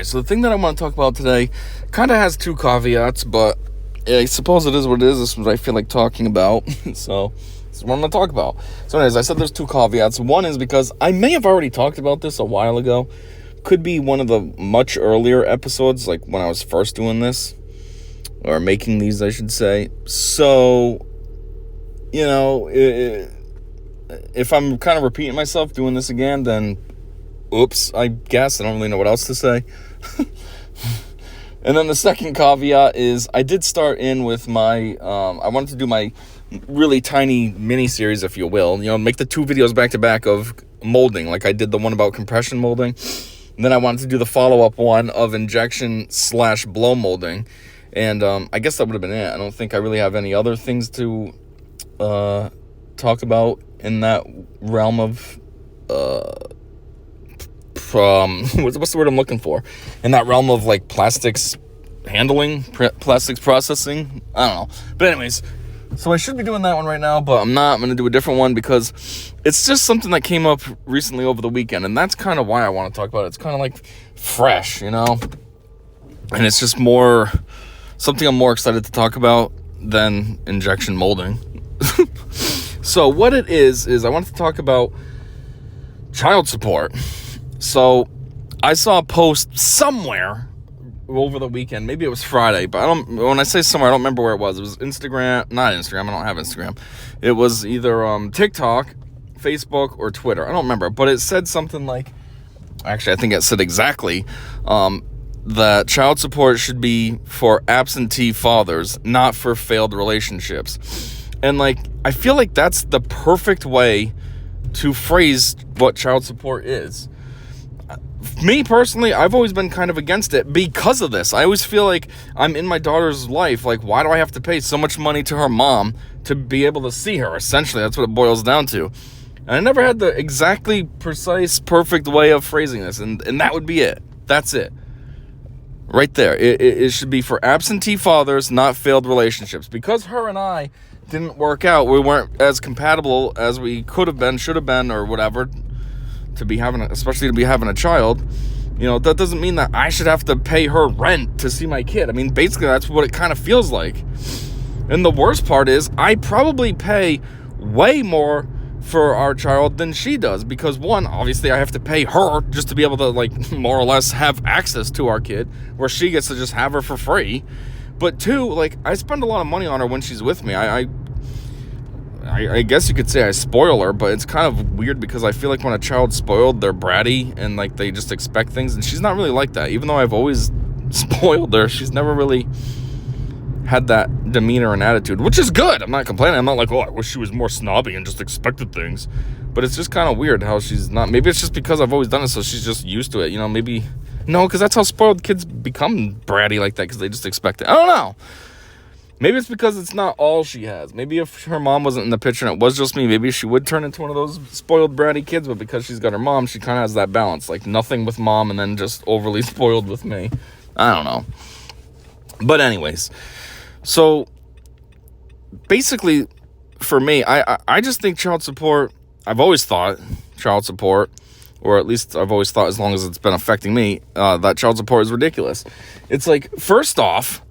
Alright, so the thing that I want to talk about today kind of has two caveats, but I suppose it is what it is. This is what I feel like talking about. So, this is what I'm going to talk about. So anyways, I said there's two caveats. One is because I may have already talked about this a while ago. Could be one of the much earlier episodes, like when I was first doing this. Or making these, I should say. So, you know, if I'm kind of repeating myself doing this again, then oops, I guess. I don't really know what else to say. And then the second caveat is I did start in with my, I wanted to do my really tiny mini-series, if you will. You know, make the two videos back-to-back of molding, like I did the one about compression molding. And then I wanted to do the follow-up one of injection/blow molding. And I guess that would have been it. I don't think I really have any other things to talk about in that realm of... what's the word I'm looking for? In that realm of like plastics handling, plastics processing. I don't know. But anyways, so I should be doing that one right now, but I'm not. I'm going to do a different one because it's just something that came up recently over the weekend, and that's kind of why I want to talk about it. It's kind of like fresh, you know? And it's just more something I'm more excited to talk about than injection molding. So what it is I want to talk about child support. So, I saw a post somewhere over the weekend. Maybe it was Friday, but when I say somewhere, I don't remember where it was. It was Instagram. Not Instagram. I don't have Instagram. It was either TikTok, Facebook, or Twitter. I don't remember. But it said something like, actually, I think it said exactly, that child support should be for absentee fathers, not for failed relationships. And, like, I feel like that's the perfect way to phrase what child support is. Me personally, I've always been kind of against it because of this. I always feel like I'm in my daughter's life. Like, why do I have to pay so much money to her mom to be able to see her? Essentially, that's what it boils down to. And I never had the exactly precise, perfect way of phrasing this. And that would be it. That's it. Right there. It should be for absentee fathers, not failed relationships. Because her and I didn't work out, we weren't as compatible as we could have been, should have been, or whatever, especially to be having a child. You know, that doesn't mean that I should have to pay her rent to see my kid. I mean, basically that's what it kind of feels like. And the worst part is I probably pay way more for our child than she does, because one, obviously I have to pay her just to be able to, like, more or less have access to our kid, where she gets to just have her for free. But two, like, I spend a lot of money on her when she's with me. I guess you could say I spoil her, but it's kind of weird because I feel like when a child's spoiled, they're bratty and, like, they just expect things, and she's not really like that. Even though I've always spoiled her, she's never really had that demeanor and attitude, which is good. I'm not complaining. I'm not like, oh, I wish she was more snobby and just expected things. But it's just kind of weird how she's not. Maybe it's just because I've always done it, so she's just used to it. You know, maybe. No, because that's how spoiled kids become bratty like that, because they just expect it. I don't know. Maybe it's because it's not all she has. Maybe if her mom wasn't in the picture and it was just me, maybe she would turn into one of those spoiled bratty kids. But because she's got her mom, she kind of has that balance. Like, nothing with mom and then just overly spoiled with me. I don't know. But anyways. So, basically, for me, I just think child support, I've always thought child support, or at least I've always thought, as long as it's been affecting me, that child support is ridiculous. It's like, first off,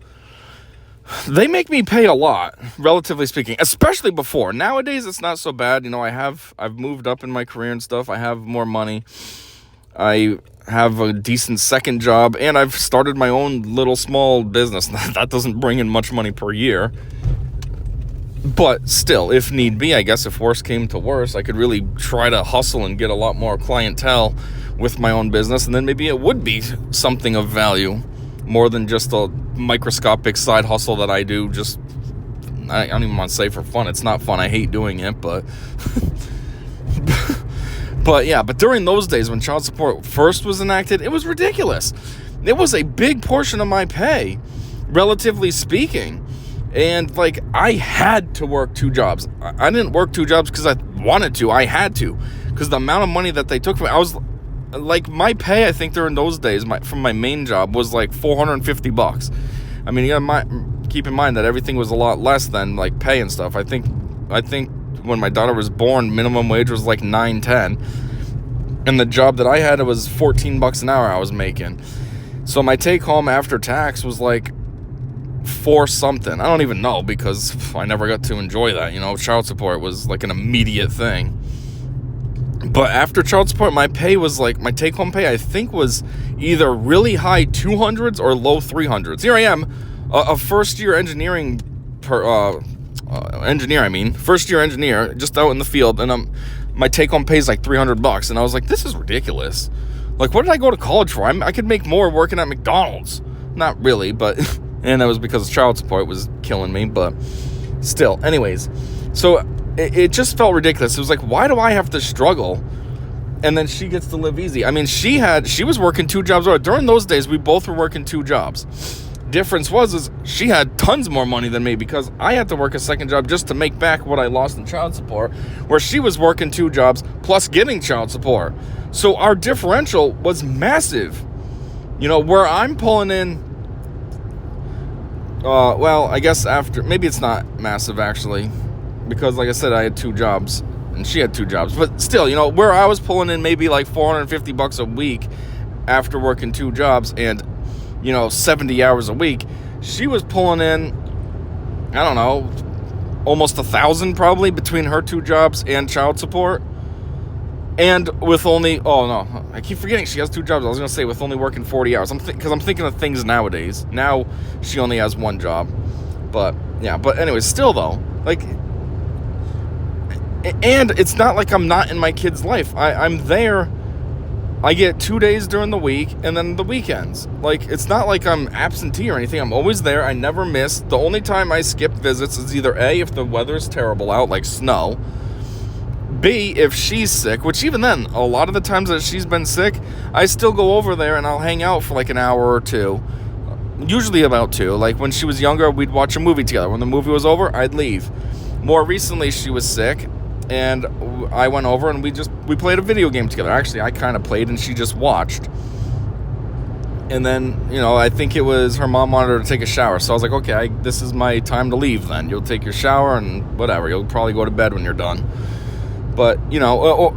they make me pay a lot, relatively speaking, especially before. Nowadays, it's not so bad. You know, I've moved up in my career and stuff. I have more money. I have a decent second job, and I've started my own little small business. That doesn't bring in much money per year. But still, if need be, I guess if worse came to worse, I could really try to hustle and get a lot more clientele with my own business, and then maybe it would be something of value, more than just a microscopic side hustle that I do. Just, I don't even want to say for fun. It's not fun. I hate doing it, but but yeah, but during those days when child support first was enacted, it was ridiculous. It was a big portion of my pay, relatively speaking. And, like, I had to work two jobs. I didn't work two jobs because I wanted to. I had to. Because the amount of money that they took from me, I was, like, my pay, I think during those days, from my main job, was, like, $450. I mean, you gotta keep in mind that everything was a lot less than, like, pay and stuff. I think when my daughter was born, minimum wage was, like, $9.10. And the job that I had, it was $14 an hour I was making. So my take home after tax was like 4 something. I don't even know, because I never got to enjoy that. Child support was like an immediate thing. But after child support, my pay was like, my take home pay I think was either really high 200s or low 300s. Here I am, a first year engineer, first year engineer, just out in the field, and my take home pay is like $300, and I was like, this is ridiculous. Like, what did I go to college for? I could make more working at McDonald's. Not really, but and that was because child support was killing me, but still. Anyways, so it just felt ridiculous. It was like, why do I have to struggle? And then she gets to live easy. I mean, she was working 2 jobs. During those days, we both were working 2 jobs. Difference is she had tons more money than me, because I had to work a second job just to make back what I lost in child support, where she was working 2 jobs plus getting child support. So our differential was massive. Where I'm pulling in, well, I guess after, maybe it's not massive actually, because like I said, I had 2 jobs and she had 2 jobs, but still, where I was pulling in maybe like $450 a week after working 2 jobs and 70 hours a week, she was pulling in, I don't know, almost 1,000 probably between her 2 jobs and child support. And with only, oh no, I keep forgetting she has 2 jobs. I was going to say with only working 40 hours. Because I'm thinking of things nowadays. Now she only has 1 job. But yeah, but anyways, still though, like, and it's not like I'm not in my kid's life. I'm there. I get 2 days during the week and then the weekends. Like, it's not like I'm absentee or anything. I'm always there. I never miss. The only time I skip visits is either A, if the weather is terrible out, like snow. B, if she's sick, which even then, a lot of the times that she's been sick, I still go over there and I'll hang out for like an hour or 2. Usually about 2. Like when she was younger, we'd watch a movie together. When the movie was over, I'd leave. More recently, she was sick, and I went over and we played a video game together. Actually, I kind of played and she just watched. And then, I think it was her mom wanted her to take a shower. So I was like, okay, this is my time to leave then. You'll take your shower and whatever. You'll probably go to bed when you're done. But,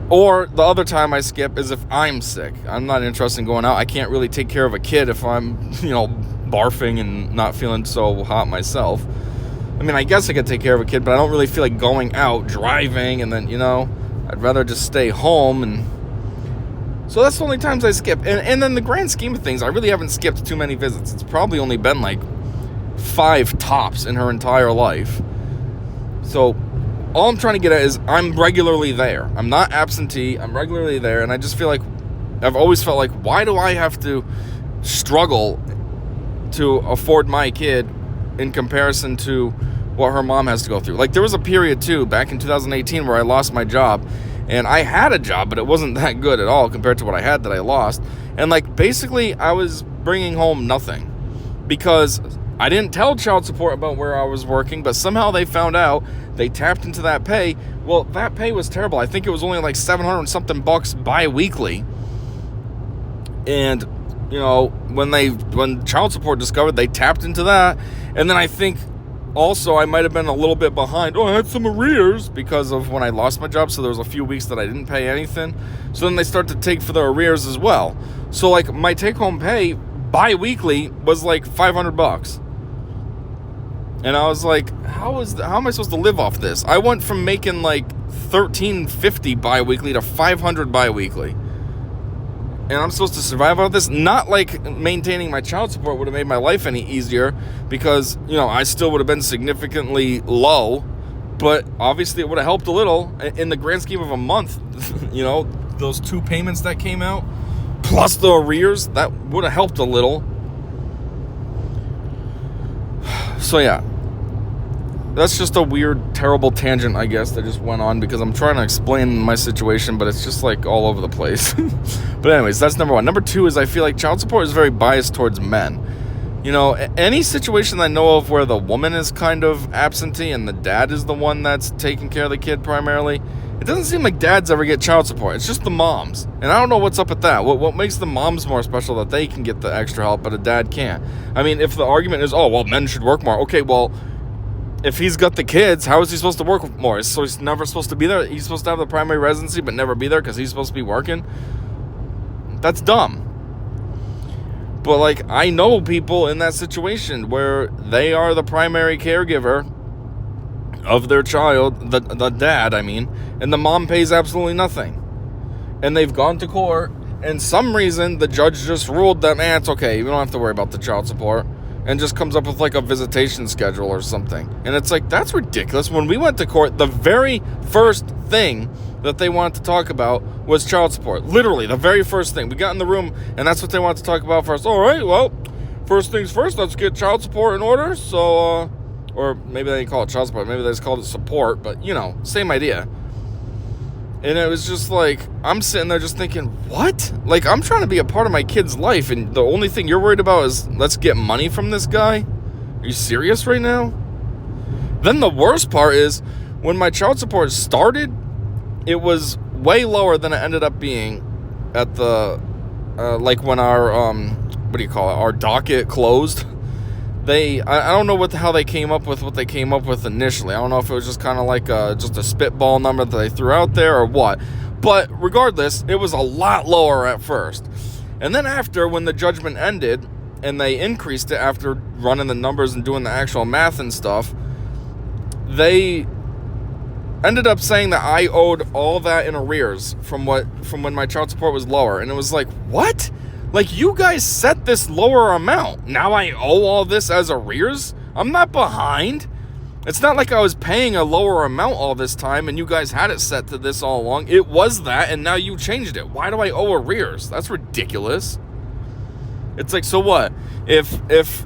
or the other time I skip is if I'm sick. I'm not interested in going out. I can't really take care of a kid if I'm, barfing and not feeling so hot myself. I mean, I guess I could take care of a kid, but I don't really feel like going out, driving, and then, I'd rather just stay home. And so that's the only times I skip. And then the grand scheme of things, I really haven't skipped too many visits. It's probably only been like 5 tops in her entire life. So all I'm trying to get at is I'm regularly there. I'm not absentee. I'm regularly there. And I just feel like, I've always felt like, why do I have to struggle to afford my kid in comparison to what her mom has to go through? Like, there was a period too, back in 2018, where I lost my job. And I had a job, but it wasn't that good at all compared to what I had that I lost. And like, basically, I was bringing home nothing. Because I didn't tell child support about where I was working, but somehow they found out. They tapped into that pay. Well, that pay was terrible. I think it was only like $700 and something bi-weekly. And, when child support discovered, they tapped into that. And then I think also I might have been a little bit behind. I had some arrears because of when I lost my job. So there was a few weeks that I didn't pay anything. So then they start to take for the arrears as well. So like my take-home pay bi-weekly was like $500. And I was like, how am I supposed to live off this? I went from making like $1,350 bi-weekly to $500 bi-weekly. And I'm supposed to survive off this? Not like maintaining my child support would have made my life any easier, because, I still would have been significantly low, but obviously it would have helped a little in the grand scheme of a month. Those 2 payments that came out, plus the arrears, that would have helped a little. So yeah. That's just a weird, terrible tangent, I guess, that just went on because I'm trying to explain my situation, but it's just like all over the place. But anyways, that's number 1. Number 2 is I feel like child support is very biased towards men. Any situation I know of where the woman is kind of absentee and the dad is the one that's taking care of the kid primarily, it doesn't seem like dads ever get child support. It's just the moms. And I don't know what's up with that. What makes the moms more special that they can get the extra help, but a dad can't? I mean, if the argument is, men should work more. Okay, well, if he's got the kids, how is he supposed to work more? So he's never supposed to be there? He's supposed to have the primary residency but never be there because he's supposed to be working? That's dumb. But, like, I know people in that situation where they are the primary caregiver of their child, the dad, I mean, and the mom pays absolutely nothing. And they've gone to court, and some reason the judge just ruled that, it's okay, you don't have to worry about the child support, and just comes up with, like, a visitation schedule or something. And it's like, that's ridiculous. When we went to court, the very first thing that they wanted to talk about was child support. Literally, the very first thing. We got in the room, and that's what they wanted to talk about first. All right, well, first things first, let's get child support in order. So, or maybe they didn't call it child support. Maybe they just called it support. But, same idea. And it was just like, I'm sitting there just thinking, what? Like, I'm trying to be a part of my kid's life, and the only thing you're worried about is, let's get money from this guy? Are you serious right now? Then the worst part is, when my child support started, it was way lower than it ended up being at the, like when our, our docket closed. I don't know how they came up with what they came up with initially. I don't know if it was just kind of like just a spitball number that they threw out there or what. But regardless, it was a lot lower at first. And then after, when the judgment ended, and they increased it after running the numbers and doing the actual math and stuff, they ended up saying that I owed all that in arrears from when my child support was lower. And it was like, what? Like, you guys set this lower amount. Now I owe all this as arrears? I'm not behind. It's not like I was paying a lower amount all this time and you guys had it set to this all along. It was that, and now you changed it. Why do I owe arrears? That's ridiculous. It's like, so what? If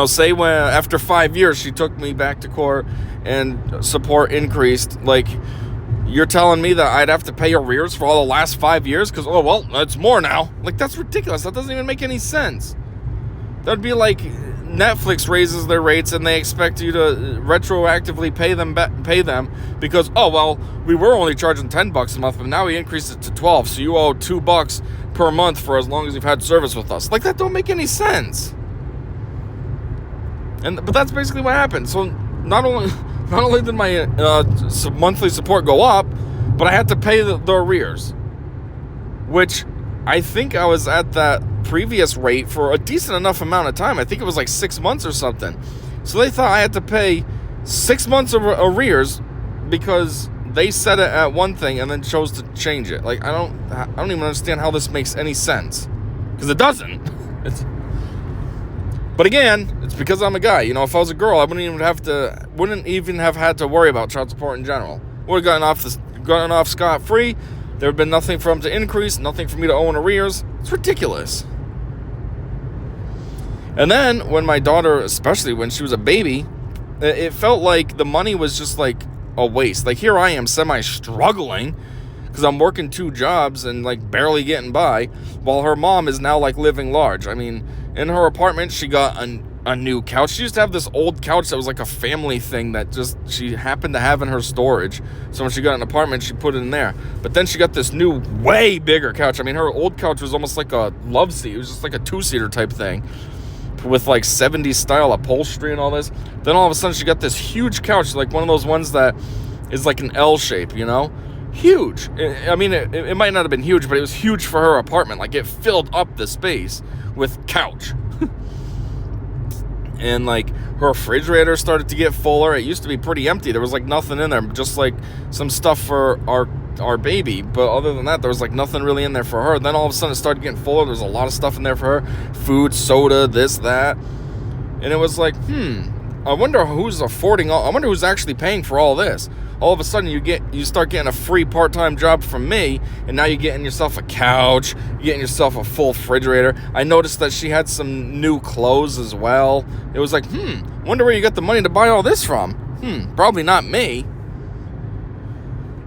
say when after 5 years she took me back to court and support increased, like, you're telling me that I'd have to pay arrears for all the last 5 years? Because, it's more now. Like, that's ridiculous. That doesn't even make any sense. That'd be like Netflix raises their rates and they expect you to retroactively pay them because, we were only charging $10 a month, but now we increased it to $12, so you owe $2 per month for as long as you've had service with us. Like, that don't make any sense. But that's basically what happened. So not only did my monthly support go up, but I had to pay the arrears, which I think I was at that previous rate for a decent enough amount of time. I think it was like 6 months or something. So they thought I had to pay 6 months of arrears because they set it at one thing and then chose to change it. Like, I don't even understand how this makes any sense, because it doesn't. But again, it's because I'm a guy. If I was a girl, I wouldn't even have had to worry about child support in general. Would have gotten off scot-free. There would have been nothing for them to increase, nothing for me to owe in arrears. It's ridiculous. And then when my daughter, especially when she was a baby, it felt like the money was just like a waste. Like, here I am semi-struggling because I'm working 2 jobs and like barely getting by, while her mom is now like living large. I mean, in her apartment, she got a new couch. She used to have this old couch that was like a family thing that just she happened to have in her storage. So when she got an apartment, she put it in there. But then she got this new, way bigger couch. I mean, her old couch was almost like a love seat. It was just like a 2-seater type thing with like 70s style upholstery and all this. Then all of a sudden, she got this huge couch, like one of those ones that is like an L shape, Huge. I mean, it might not have been huge, but it was huge for her apartment. Like, it filled up the space with couch. And like, her refrigerator started to get fuller. It used to be pretty empty. There was like nothing in there, just like some stuff for our baby. But other than that, there was like nothing really in there for her. Then all of a sudden it started getting fuller. There was a lot of stuff in there for her. Food, soda, this, that. And it was like, I wonder who's I wonder who's actually paying for all this. All of a sudden you start getting a free part-time job from me, and now you're getting yourself a couch, you're getting yourself a full refrigerator. I noticed that she had some new clothes as well. It was like, wonder where you got the money to buy all this from. Probably not me.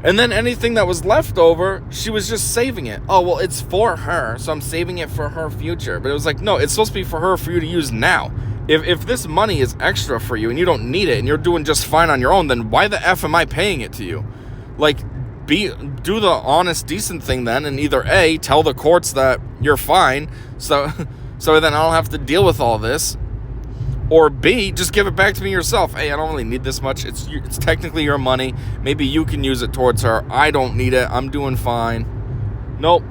And then anything that was left over, she was just saving it. Oh, well, it's for her, so I'm saving it for her future. But it was like, no, it's supposed to be for her, for you to use now. If this money is extra for you and you don't need it and you're doing just fine on your own, then why the F am I paying it to you? Like, do the honest, decent thing then, and either A, tell the courts that you're fine, so then I don't have to deal with all this, or B, just give it back to me yourself. Hey, I don't really need this much. It's technically your money. Maybe you can use it towards her. I don't need it. I'm doing fine. Nope.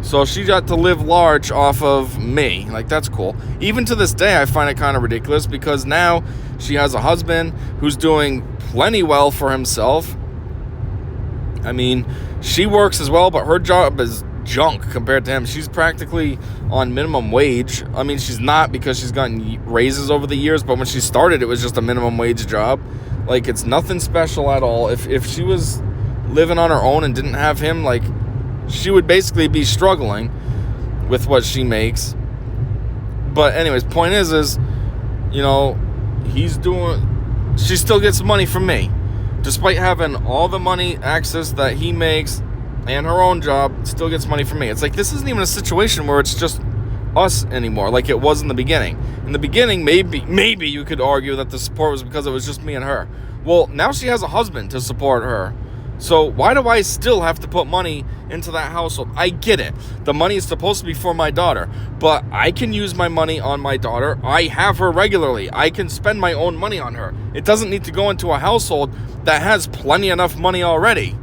So she got to live large off of me. Like, that's cool. Even to this day, I find it kind of ridiculous because now she has a husband who's doing plenty well for himself. I mean, she works as well, but her job is junk compared to him. She's practically on minimum wage. I mean, she's not because she's gotten raises over the years, but when she started, it was just a minimum wage job. Like, it's nothing special at all. If she was living on her own and didn't have him, like, she would basically be struggling with what she makes. But anyways, point is, you know, she still gets money from me. Despite having all the money access that he makes and her own job, still gets money from me. It's like, this isn't even a situation where it's just us anymore, like it was in the beginning. In the beginning, maybe you could argue that the support was because it was just me and her. Well, now she has a husband to support her. So why do I still have to put money into that household? I get it. The money is supposed to be for my daughter, but I can use my money on my daughter. I have her regularly. I can spend my own money on her. It doesn't need to go into a household that has plenty enough money already.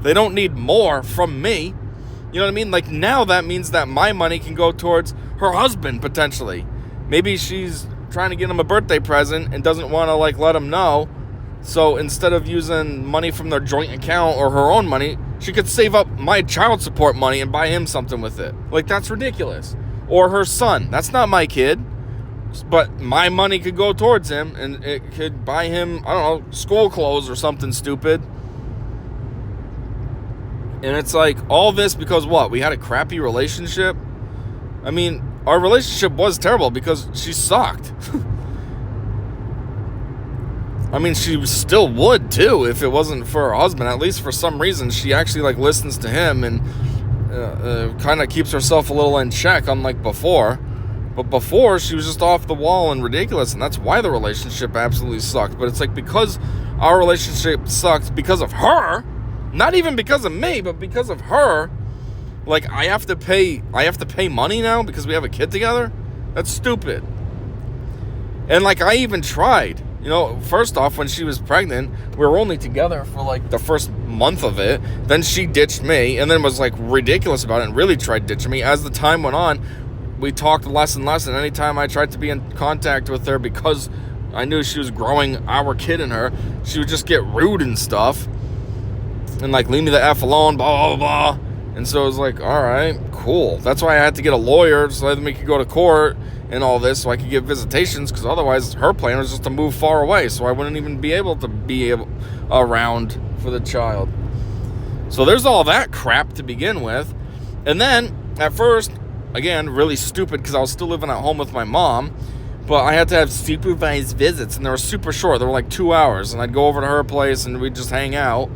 They don't need more from me. You know what I mean? Like, now that means that my money can go towards her husband, potentially. Maybe she's trying to get him a birthday present and doesn't want to, like, let him know. So instead of using money from their joint account or her own money, she could save up my child support money and buy him something with it. Like, that's ridiculous. Or her son. That's not my kid. But my money could go towards him, and it could buy him, I don't know, school clothes or something stupid. And it's like, all this because what? We had a crappy relationship? I mean, our relationship was terrible because she sucked. I mean, she still would too if it wasn't for her husband. At least for some reason, she actually, like, listens to him and kind of keeps herself a little in check, unlike before. But before, she was just off the wall and ridiculous, and that's why the relationship absolutely sucked. But it's like, because our relationship sucked because of her, not even because of me, but because of her, like, I have to pay money now because we have a kid together? That's stupid. And, like, I even tried. You know, first off, when she was pregnant, we were only together for, like, the first month of it. Then she ditched me and then was, like, ridiculous about it and really tried ditching me. As the time went on, we talked less and less, and anytime I tried to be in contact with her because I knew she was growing our kid in her, she would just get rude and stuff and, like, leave me the F alone, blah, blah, blah. And so it was like, all right, cool. That's why I had to get a lawyer so that we could go to court and all this so I could get visitations, because otherwise her plan was just to move far away so I wouldn't even be able to be around for the child. So there's all that crap to begin with. And then, at first, again, really stupid because I was still living at home with my mom, but I had to have supervised visits, and they were super short. They were like 2 hours, and I'd go over to her place and we'd just hang out.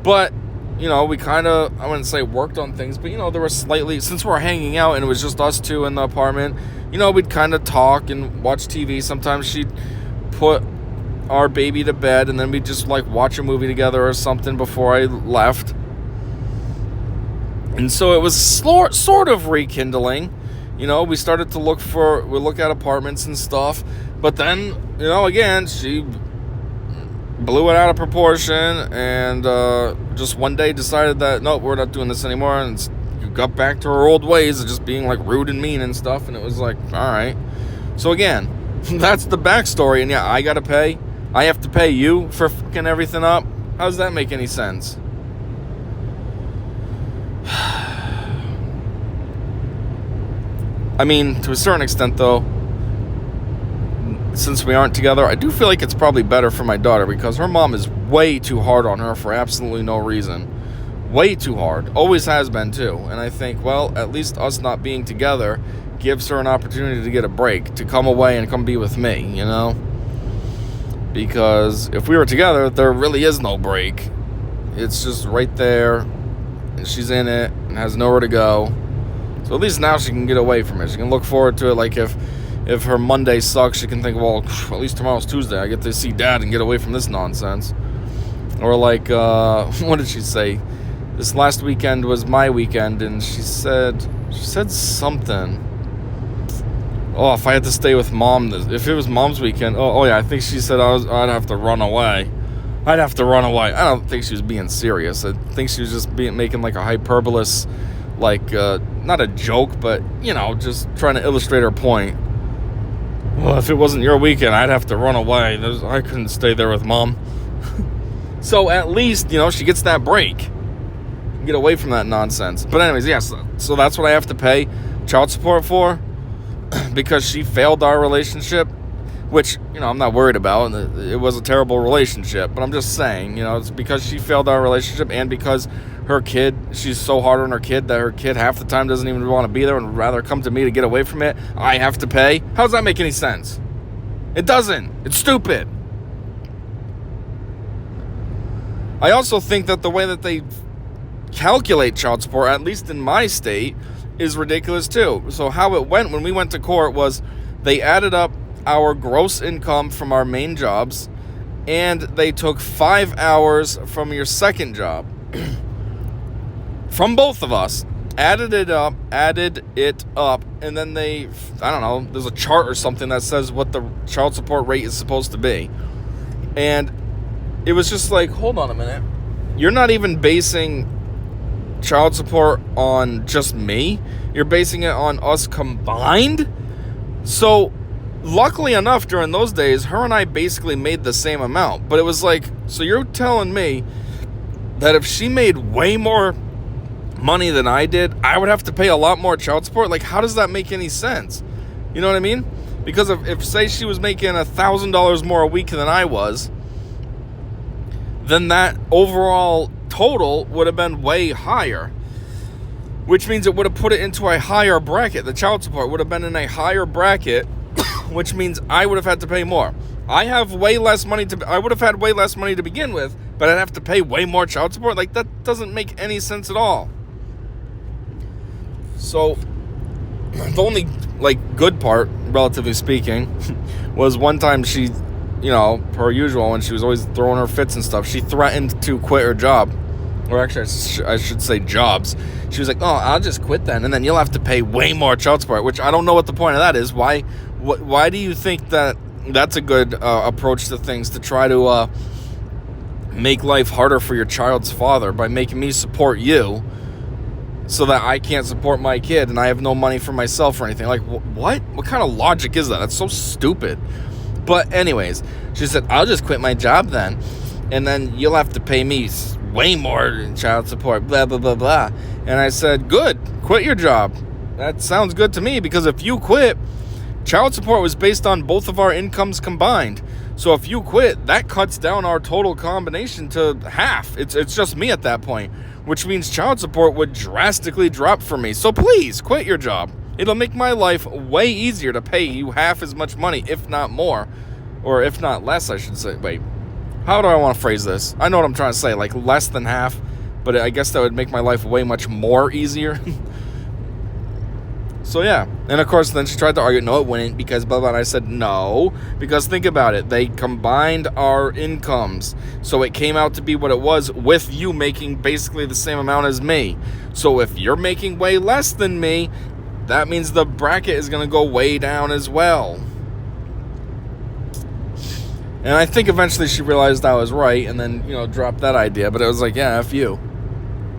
But, you know, we kind of, I wouldn't say worked on things, but, you know, there were slightly, since we were hanging out and it was just us two in the apartment, you know, we'd kind of talk and watch TV. Sometimes she'd put our baby to bed, and then we'd just, like, watch a movie together or something before I left. And so it was sort of rekindling. You know, we started to look at apartments and stuff. But then, you know, again, she blew it out of proportion and just one day decided that, no, we're not doing this anymore. And got back to her old ways of just being, like, rude and mean and stuff. And it was like, all right. So again, that's the backstory. And yeah, I got to pay. I have to pay you for fucking everything up. How does that make any sense? I mean, to a certain extent, though, since we aren't together, I do feel like it's probably better for my daughter because her mom is way too hard on her for absolutely no reason. Way too hard. Always has been, too. And I think, well, at least us not being together gives her an opportunity to get a break, to come away and come be with me, you know? Because if we were together, there really is no break. It's just right there, and she's in it, and has nowhere to go. So at least now she can get away from it. She can look forward to it. Like, if her Monday sucks, she can think, well, at least tomorrow's Tuesday. I get to see Dad and get away from this nonsense. Or like, what did she say? This last weekend was my weekend, and she said something. Oh, if I had to stay with Mom, if it was Mom's weekend, oh yeah, I think she said I'd have to run away. I'd have to run away. I don't think she was being serious. I think she was just making, like, a hyperbolous like, not a joke, but, just trying to illustrate her point. Well, if it wasn't your weekend, I'd have to run away. I couldn't stay there with Mom. So at least, she gets that break. Get away from that nonsense. But anyways, yes, so that's what I have to pay child support for because she failed our relationship, which, I'm not worried about. It was a terrible relationship, but I'm just saying, it's because she failed our relationship and because her kid, she's so hard on her kid that her kid half the time doesn't even want to be there and would rather come to me to get away from it. I have to pay. How does that make any sense? It doesn't. It's stupid. I also think that the way that they calculate child support, at least in my state, is ridiculous too. So how it went when we went to court was they added up our gross income from our main jobs and they took 5 hours from your second job from both of us, added it up, and then they, I don't know, there's a chart or something that says what the child support rate is supposed to be. And it was just like, hold on a minute, you're not even basing child support on just me, you're basing it on us combined. So luckily enough, during those days, her and I basically made the same amount. But it was like, so you're telling me that if she made way more money than I did, I would have to pay a lot more child support? Like, how does that make any sense? You know what I mean? Because if say she was making $1,000 more a week than I was, then that overall total would have been way higher, which means it would have put it into a higher bracket. The child support would have been in a higher bracket, which means I would have had to pay more. I have way less money I would have had way less money to begin with, but I'd have to pay way more child support. Like, that doesn't make any sense at all. So the only good part, relatively speaking, was one time she, per usual, when she was always throwing her fits and stuff, she threatened to quit her job. Or actually, I should say jobs. She was like, oh, I'll just quit then, and then you'll have to pay way more child support, which I don't know what the point of that is. Why do you think that that's a good approach to things, to try to make life harder for your child's father by making me support you so that I can't support my kid and I have no money for myself or anything? Like, what? What kind of logic is that? That's so stupid. But anyways, she said, I'll just quit my job then, and then you'll have to pay me way more in child support, blah, blah, blah, blah. And I said, good, quit your job. That sounds good to me, because if you quit, child support was based on both of our incomes combined. So if you quit, that cuts down our total combination to half. It's just me at that point, which means child support would drastically drop for me. So please, quit your job. It'll make my life way easier to pay you half as much money, if not more, or if not less, I should say. Wait, how do I want to phrase this? I know what I'm trying to say, like less than half, but I guess that would make my life way much more easier. So yeah, and of course then she tried to argue, no, it wouldn't, because blah, blah, and I said no, because think about it, they combined our incomes, so it came out to be what it was, with you making basically the same amount as me. So if you're making way less than me, that means the bracket is going to go way down as well. And I think eventually she realized I was right, and then, dropped that idea, but it was like, yeah, F you.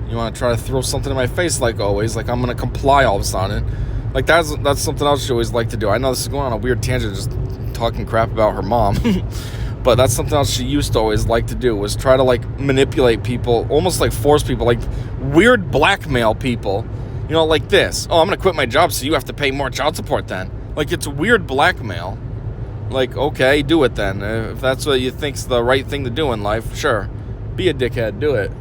You want to try to throw something in my face like always, like I'm going to comply all of a sudden. Like, that's something else she always liked to do. I know this is going on a weird tangent, just talking crap about her mom. But that's something else she used to always like to do, was try to, manipulate people, almost force people, weird blackmail people. Like this. Oh, I'm going to quit my job, so you have to pay more child support then. It's weird blackmail. Okay, do it then. If that's what you think's the right thing to do in life, sure. Be a dickhead, do it.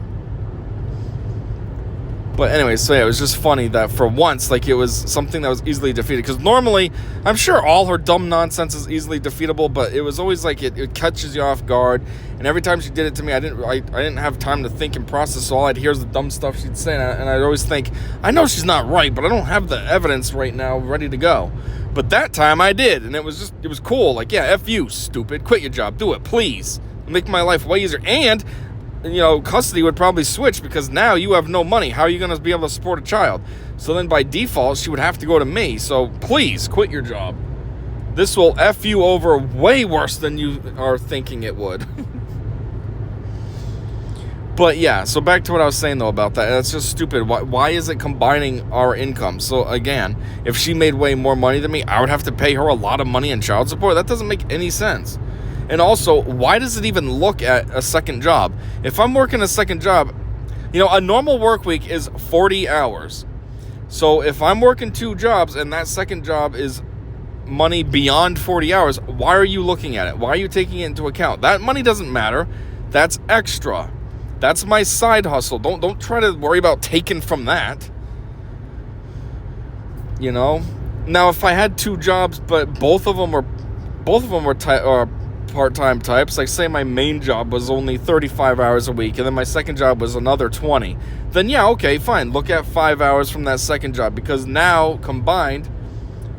But anyway, so yeah, it was just funny that for once, it was something that was easily defeated. Because normally, I'm sure all her dumb nonsense is easily defeatable, but it was always it catches you off guard. And every time she did it to me, I didn't have time to think and process, so all I'd hear is the dumb stuff she'd say. And I'd always think, I know she's not right, but I don't have the evidence right now ready to go. But that time I did, and it was cool. Yeah, F you, stupid. Quit your job. Do it, please. It'll make my life way easier. And custody would probably switch, because now you have no money. How are you going to be able to support a child? So then by default, she would have to go to me. So please, quit your job. This will F you over way worse than you are thinking it would. But yeah, so back to what I was saying though about that. That's just stupid. Why is it combining our income? So again, if she made way more money than me, I would have to pay her a lot of money in child support. That doesn't make any sense. And also, why does it even look at a second job? If I'm working a second job, a normal work week is 40 hours. So if I'm working 2 jobs and that second job is money beyond 40 hours, why are you looking at it? Why are you taking it into account? That money doesn't matter. That's extra. That's my side hustle. Don't try to worry about taking from that. Now if I had 2 jobs, but both of them were part-time types, like say my main job was only 35 hours a week and then my second job was another 20, then yeah, okay, fine. Look at 5 hours from that second job, because now combined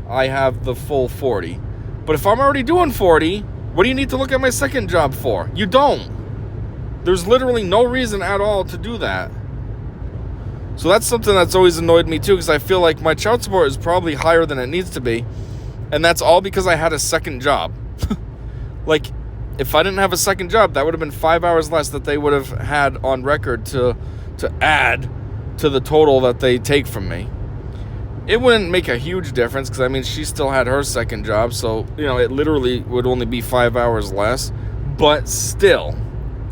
I have the full 40. But if I'm already doing 40, what do you need to look at my second job for? You don't. There's literally no reason at all to do that. So that's something that's always annoyed me too, because I feel like my child support is probably higher than it needs to be, and that's all because I had a second job. Like, if I didn't have a second job, that would have been 5 hours less that they would have had on record to add to the total that they take from me. It wouldn't make a huge difference, because she still had her second job, so it literally would only be 5 hours less. But still,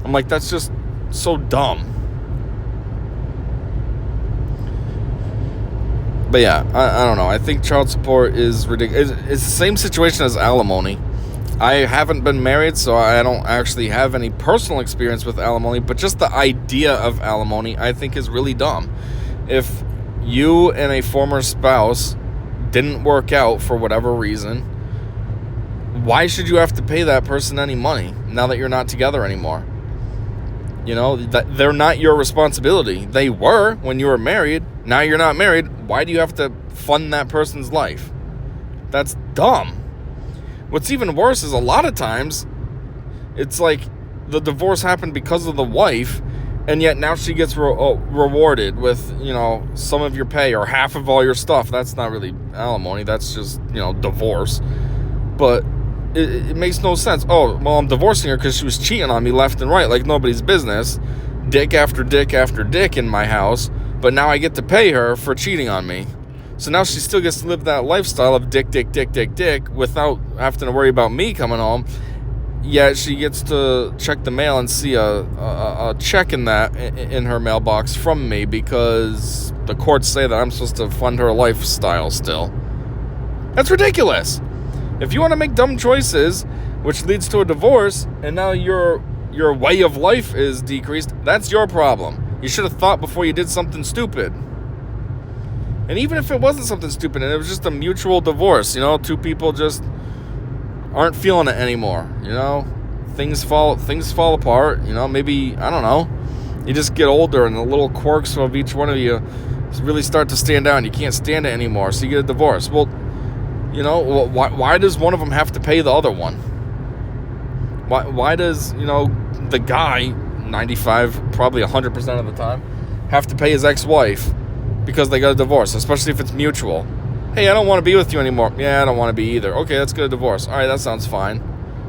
I'm like, that's just so dumb. But yeah, I don't know. I think child support is ridiculous. It's the same situation as alimony. I haven't been married, so I don't actually have any personal experience with alimony, but just the idea of alimony I think is really dumb. If you and a former spouse didn't work out for whatever reason, why should you have to pay that person any money now that you're not together anymore? That they're not your responsibility. They were when you were married. Now you're not married. Why do you have to fund that person's life? That's dumb. What's even worse is a lot of times it's like the divorce happened because of the wife, and yet now she gets rewarded with, some of your pay or half of all your stuff. That's not really alimony. That's just, divorce. But it makes no sense. Oh, well, I'm divorcing her because she was cheating on me left and right like nobody's business. Dick after dick after dick in my house. But now I get to pay her for cheating on me. So now she still gets to live that lifestyle of dick, dick, dick, dick, dick without having to worry about me coming home. Yet she gets to check the mail and see a check in her mailbox from me, because the courts say that I'm supposed to fund her lifestyle still. That's ridiculous. If you want to make dumb choices, which leads to a divorce, and now your way of life is decreased, that's your problem. You should have thought before you did something stupid. And even if it wasn't something stupid and it was just a mutual divorce, 2 people just aren't feeling it anymore, things fall apart, maybe, I don't know, you just get older and the little quirks of each one of you really start to stand out and you can't stand it anymore, so you get a divorce. Well, why does one of them have to pay the other one? Why does, the guy, 95, probably 100% of the time, have to pay his ex-wife because they got a divorce, especially if it's mutual? Hey, I don't want to be with you anymore. Yeah, I don't want to be either. Okay, let's get a divorce. All right, that sounds fine.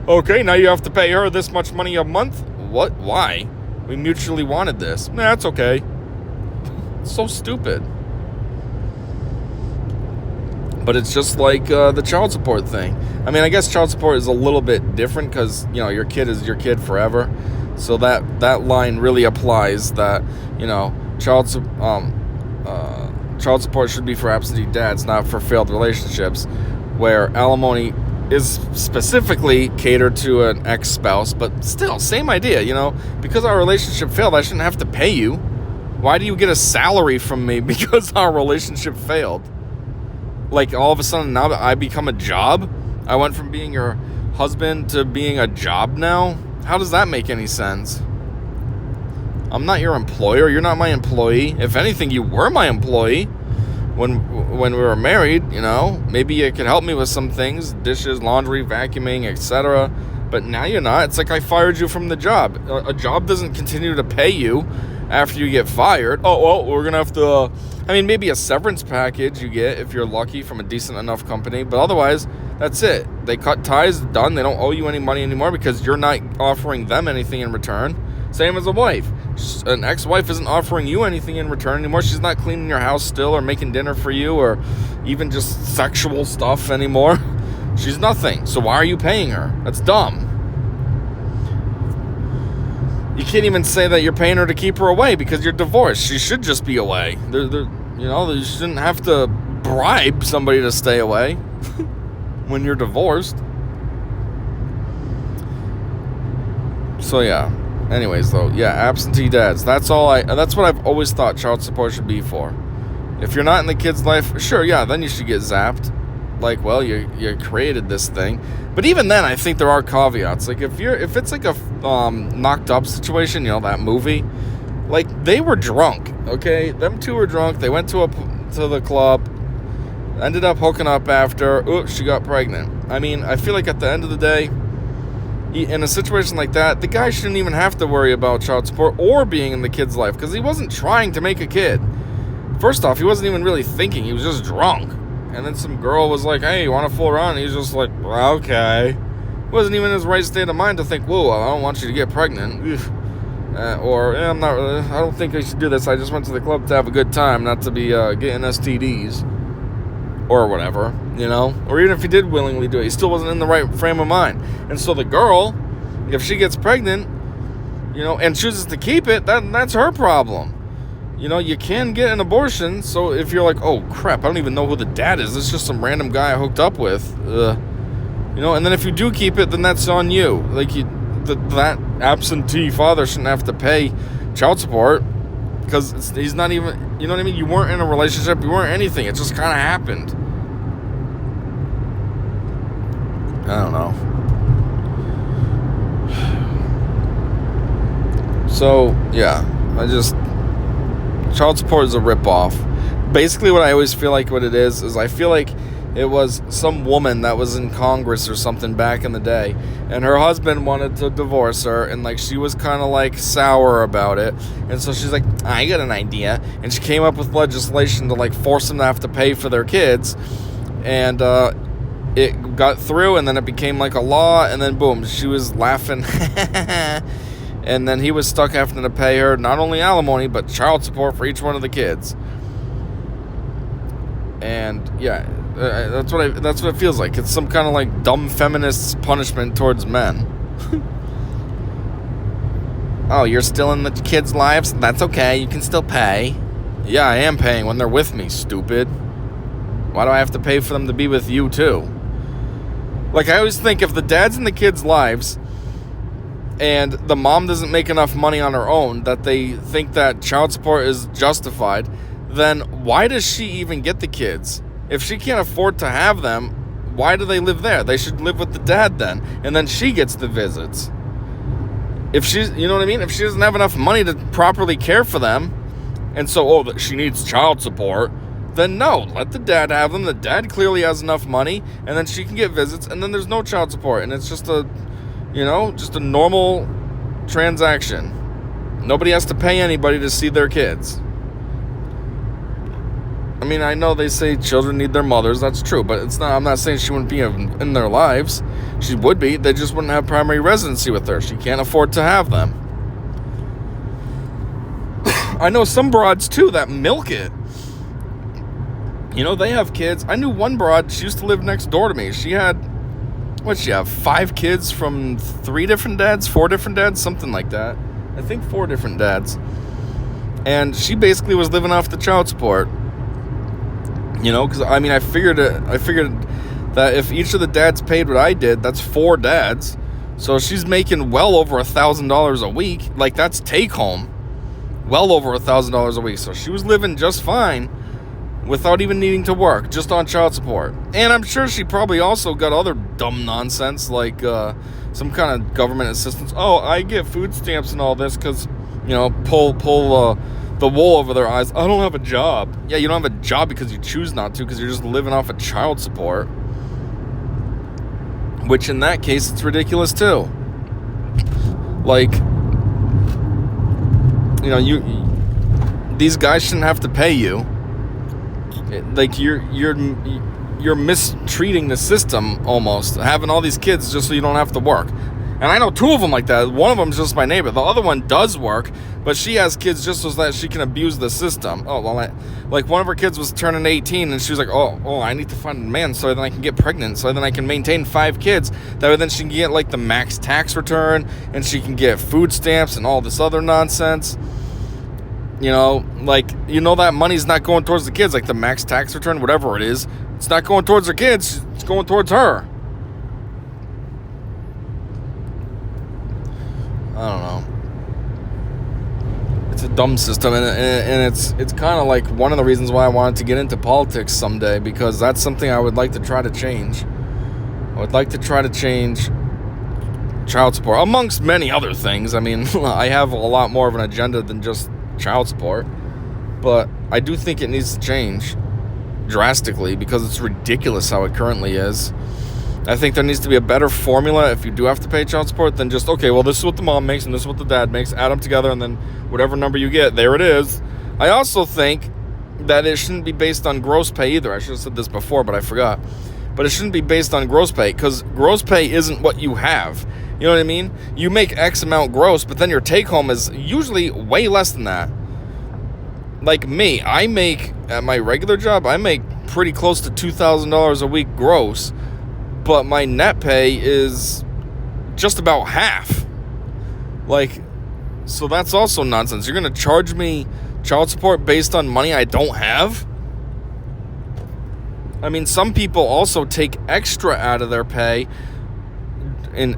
Okay, now you have to pay her this much money a month? What? Why? We mutually wanted this. Nah, that's okay. It's so stupid. But it's just like the child support thing. I guess child support is a little bit different because, your kid is your kid forever. So that line really applies that, child support should be for absentee dads, not for failed relationships, where alimony is specifically catered to an ex-spouse, but still, same idea, because our relationship failed, I shouldn't have to pay you. Why do you get a salary from me because our relationship failed? Like, all of a sudden, now that I become a job, I went from being your husband to being a job now? How does that make any sense? I'm not your employer. You're not my employee. If anything, you were my employee when we were married, Maybe you could help me with some things, dishes, laundry, vacuuming, etc. But now you're not. It's like I fired you from the job. A job doesn't continue to pay you after you get fired. Oh, well, we're going to have to... maybe a severance package you get if you're lucky from a decent enough company. But otherwise, that's it. They cut ties, done. They don't owe you any money anymore because you're not offering them anything in return. Same as a wife. an ex-wife isn't offering you anything in return anymore. She's not cleaning your house still or making dinner for you or even just sexual stuff anymore. She's nothing. So why are you paying her? That's dumb. You can't even say that you're paying her to keep her away because you're divorced. She should just be away. You shouldn't have to bribe somebody to stay away when you're divorced. So yeah. Anyways, though, yeah, absentee dads. That's what I've always thought child support should be for. If you're not in the kid's life, sure, yeah, then you should get zapped. Like, well, you created this thing. But even then, I think there are caveats. Like, if it's like a knocked up situation, that movie, like, they were drunk, okay? Them two were drunk. They went to the club, ended up hooking up after. Oops, she got pregnant. I mean, I feel like at the end of the day, in a situation like that, the guy shouldn't even have to worry about child support or being in the kid's life because he wasn't trying to make a kid. First off, he wasn't even really thinking. He was just drunk. And then some girl was like, hey, you want to fool around? And he's just like, well, okay. Wasn't even in his right state of mind to think, whoa, I don't want you to get pregnant. I don't think I should do this. I just went to the club to have a good time, not to be getting STDs. Or whatever, Or even if he did willingly do it, he still wasn't in the right frame of mind. And so the girl, if she gets pregnant, and chooses to keep it, that's her problem. You can get an abortion, so if you're like, oh, crap, I don't even know who the dad is. It's just some random guy I hooked up with. And then if you do keep it, then that's on you. Like, that absentee father shouldn't have to pay child support because he's not even, you know what I mean? You weren't in a relationship. You weren't anything. It just kind of happened. I don't know. So, yeah, child support is a ripoff. Basically, what I always feel like what it is I feel like it was some woman that was in Congress or something back in the day, and her husband wanted to divorce her, and like she was kind of like sour about it, and so she's like, I got an idea, and she came up with legislation to like force them to have to pay for their kids, and it got through, and then it became like a law, and then boom, she was laughing. And then he was stuck having to pay her not only alimony, but child support for each one of the kids. And yeah, that's what it feels like. It's some kind of like dumb feminist punishment towards men. Oh, you're still in the kids' lives? That's okay. You can still pay. Yeah, I am paying when they're with me, stupid. Why do I have to pay for them to be with you too? Like, I always think if the dad's in the kids' lives and the mom doesn't make enough money on her own that they think that child support is justified, then why does she even get the kids? If she can't afford to have them, why do they live there? They should live with the dad then, and then she gets the visits. If she's, you know what I mean? If she doesn't have enough money to properly care for them, and so, she needs child support, then no, let the dad have them. The dad clearly has enough money, and then she can get visits, and then there's no child support, and it's just a normal transaction. Nobody has to pay anybody to see their kids. I mean, I know they say children need their mothers. That's true, but I'm not saying she wouldn't be in their lives. She would be. They just wouldn't have primary residency with her. She can't afford to have them. I know some broads, too, that milk it. They have kids. I knew one broad, she used to live next door to me. She had, 5 kids from 3 different dads, 4 different dads, something like that. I think 4 different dads. And she basically was living off the child support. Because, I figured that if each of the dads paid what I did, that's 4 dads. So she's making well over $1,000 a week. Like, that's take home. Well over $1,000 a week. So she was living just fine without even needing to work, just on child support. And I'm sure she probably also got other dumb nonsense, like some kind of government assistance. Oh, I get food stamps and all this because, pull the wool over their eyes. I don't have a job. Yeah, you don't have a job because you choose not to, because you're just living off of child support. Which in that case, it's ridiculous too. Like, these guys shouldn't have to pay you. Like, you're mistreating the system almost, having all these kids just so you don't have to work. And I know 2 of them like that. One of them's just my neighbor. The other one does work, but she has kids just so that she can abuse the system. Oh, well, like one of her kids was turning 18, and she was like, oh, I need to find a man so then I can get pregnant, so then I can maintain 5 kids. That way then she can get, like, the max tax return, and she can get food stamps and all this other nonsense. You know, like, that money's not going towards the kids, like the max tax return, whatever it is. It's not going towards her kids. It's going towards her. I don't know. It's a dumb system, and it's kind of like one of the reasons why I wanted to get into politics someday, because that's something I would like to try to change. I would like to try to change child support, amongst many other things. I mean, I have a lot more of an agenda than just child support, but I do think it needs to change drastically because it's ridiculous how it currently is. I think there needs to be a better formula if you do have to pay child support than just, okay, well, this is what the mom makes and this is what the dad makes, add them together, and then whatever number you get, there it is. I also think that it shouldn't be based on gross pay either. I should have said this before, but I forgot. But it shouldn't be based on gross pay, because gross pay isn't what you have. You know what I mean? You make X amount gross, but then your take home is usually way less than that. Like me, I make, at my regular job, I make pretty close to $2,000 a week gross, but my net pay is just about half. Like, so that's also nonsense. You're going to charge me child support based on money I don't have? I mean, some people also take extra out of their pay in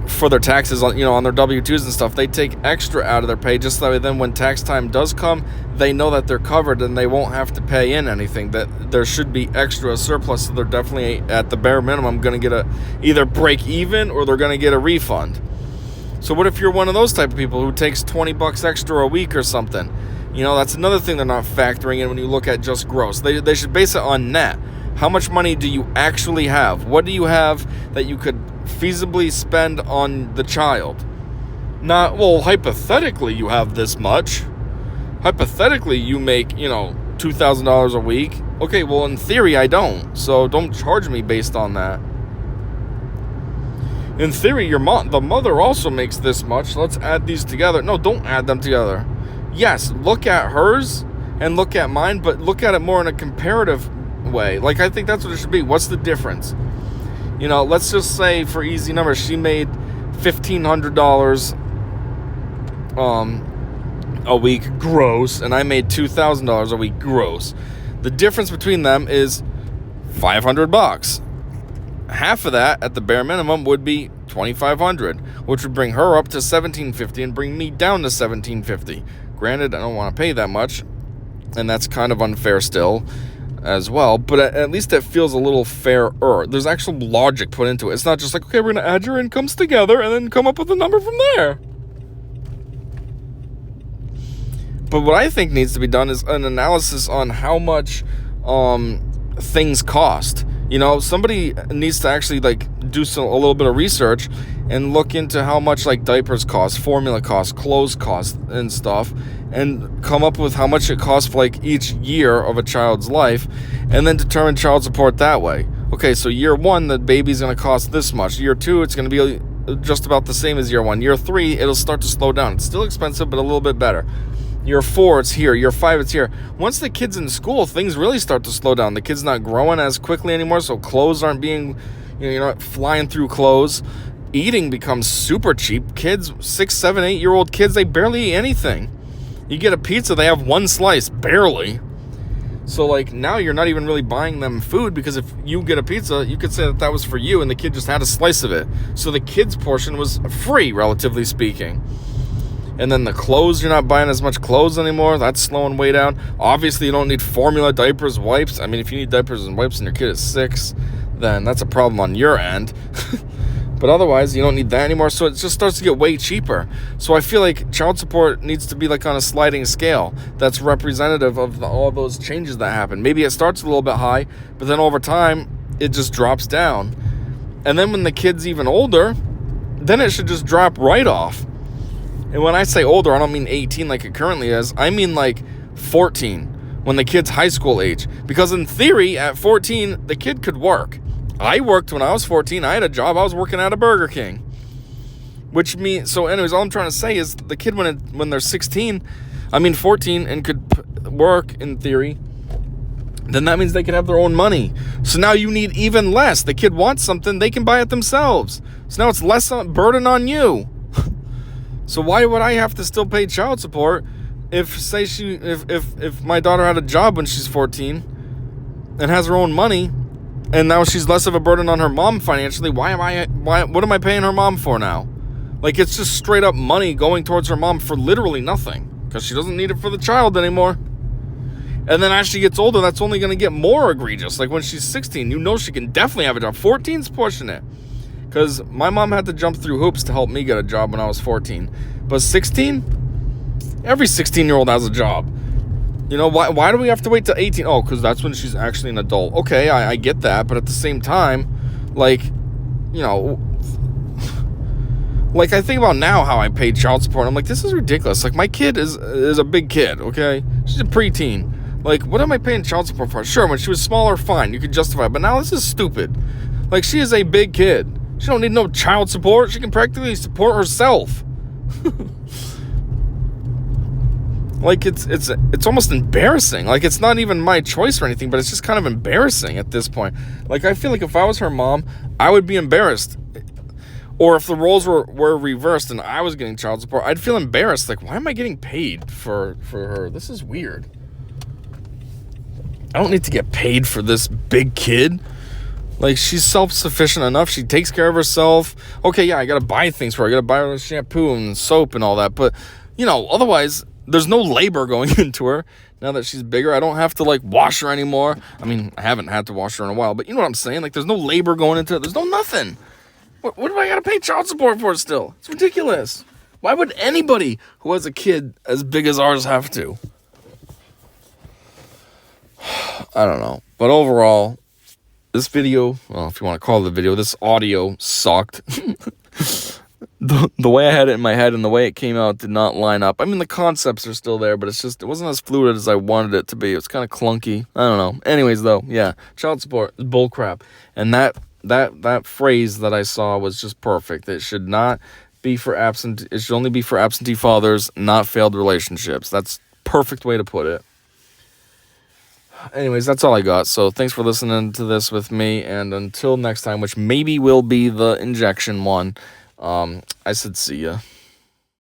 for their taxes on, on their W-2s and stuff. They take extra out of their pay just that way then when tax time does come, they know that they're covered and they won't have to pay in anything, that there should be extra surplus, so they're definitely at the bare minimum going to get either break even or they're going to get a refund. So what if you're one of those type of people who takes $20 extra a week or something? That's another thing they're not factoring in when you look at just gross. They should base it on net. How much money do you actually have? What do you have that you could feasibly spend on the child? Not, well, hypothetically you have this much. Hypothetically you make, $2,000 a week. Okay, well, in theory I don't. So don't charge me based on that. In theory, the mother also makes this much. Let's add these together. No, don't add them together. Yes, look at hers and look at mine, but look at it more in a comparative way. Like, I think that's what it should be. What's the difference? Let's just say for easy numbers, she made $1,500 a week gross, and I made $2,000 a week gross. The difference between them is $500. Half of that at the bare minimum would be $2,500, which would bring her up to $1,750 and bring me down to $1,750. Granted, I don't want to pay that much, and that's kind of unfair still as well, but at least it feels a little fairer. There's actual logic put into it. It's not just like, okay, we're going to add your incomes together and then come up with a number from there. But what I think needs to be done is an analysis on how much things cost. Somebody needs to actually do a little bit of research and look into how much diapers cost, formula cost, clothes cost, and stuff, and come up with how much it costs for each year of a child's life, and then determine child support that way. Okay, so year 1, the baby's going to cost this much. Year 2, it's going to be just about the same as year 1. Year 3, it'll start to slow down. It's still expensive, but a little bit better. Year 4, it's here. Year 5, it's here. Once the kid's in school, things really start to slow down. The kid's not growing as quickly anymore, so clothes aren't being, you're not flying through clothes. Eating becomes super cheap. Kids, 6, 7, 8-year-old kids, they barely eat anything. You get a pizza, they have one slice, barely. So, now you're not even really buying them food, because if you get a pizza, you could say that was for you, and the kid just had a slice of it. So the kid's portion was free, relatively speaking. And then the clothes, you're not buying as much clothes anymore. That's slowing way down. Obviously, you don't need formula, diapers, wipes. I mean, if you need diapers and wipes and your kid is 6, then that's a problem on your end. But otherwise, you don't need that anymore. So it just starts to get way cheaper. So I feel like child support needs to be on a sliding scale that's representative of all those changes that happen. Maybe it starts a little bit high, but then over time, it just drops down. And then when the kid's even older, then it should just drop right off. And when I say older, I don't mean 18 like it currently is. I mean 14, when the kid's high school age. Because in theory, at 14, the kid could work. I worked when I was 14. I had a job. I was working at a Burger King. Which means, so anyways, all I'm trying to say is the kid when they're 14 and could work in theory, then that means they can have their own money. So now you need even less. The kid wants something, they can buy it themselves. So now it's less burden on you. So why would I have to still pay child support if my daughter had a job when she's 14 and has her own money, and now she's less of a burden on her mom financially? What am I paying her mom for now? Like, it's just straight up money going towards her mom for literally nothing, because she doesn't need it for the child anymore. And then as she gets older, that's only going to get more egregious. Like when she's 16, she can definitely have a job. 14's pushing it. Because my mom had to jump through hoops to help me get a job when I was 14. But 16? Every 16-year-old has a job. Why do we have to wait till 18? Oh, because that's when she's actually an adult. Okay, I get that. But at the same time, like I think about now how I paid child support. I'm like, this is ridiculous. Like, my kid is a big kid, okay? She's a preteen. Like, what am I paying child support for? Sure, when she was smaller, fine, you could justify it. But now this is stupid. Like, she is a big kid. She don't need no child support. She can practically support herself. Like, it's almost embarrassing. Like, it's not even my choice or anything, but it's just kind of embarrassing at this point. Like, I feel like if I was her mom, I would be embarrassed. Or if the roles were reversed and I was getting child support, I'd feel embarrassed. Like, why am I getting paid for her? This is weird. I don't need to get paid for this big kid. Like, she's self-sufficient enough. She takes care of herself. Okay, yeah, I gotta buy things for her. I gotta buy her shampoo and soap and all that. But, otherwise, there's no labor going into her. Now that she's bigger, I don't have to, like, wash her anymore. I mean, I haven't had to wash her in a while. But you know what I'm saying? Like, there's no labor going into it. There's no nothing. What do I gotta pay child support for still? It's ridiculous. Why would anybody who has a kid as big as ours have to? I don't know. But overall, this video, well, if you want to call it a video, this audio sucked. The way I had it in my head and the way it came out did not line up. I mean, the concepts are still there, but it wasn't as fluid as I wanted it to be. It was kind of clunky. I don't know. Anyways, though, yeah, child support is bullcrap. And that phrase that I saw was just perfect. It should not be for it should only be for absentee fathers, not failed relationships. That's perfect way to put it. Anyways, that's all I got. So thanks for listening to this with me, and until next time, which maybe will be the injection one, I said see ya.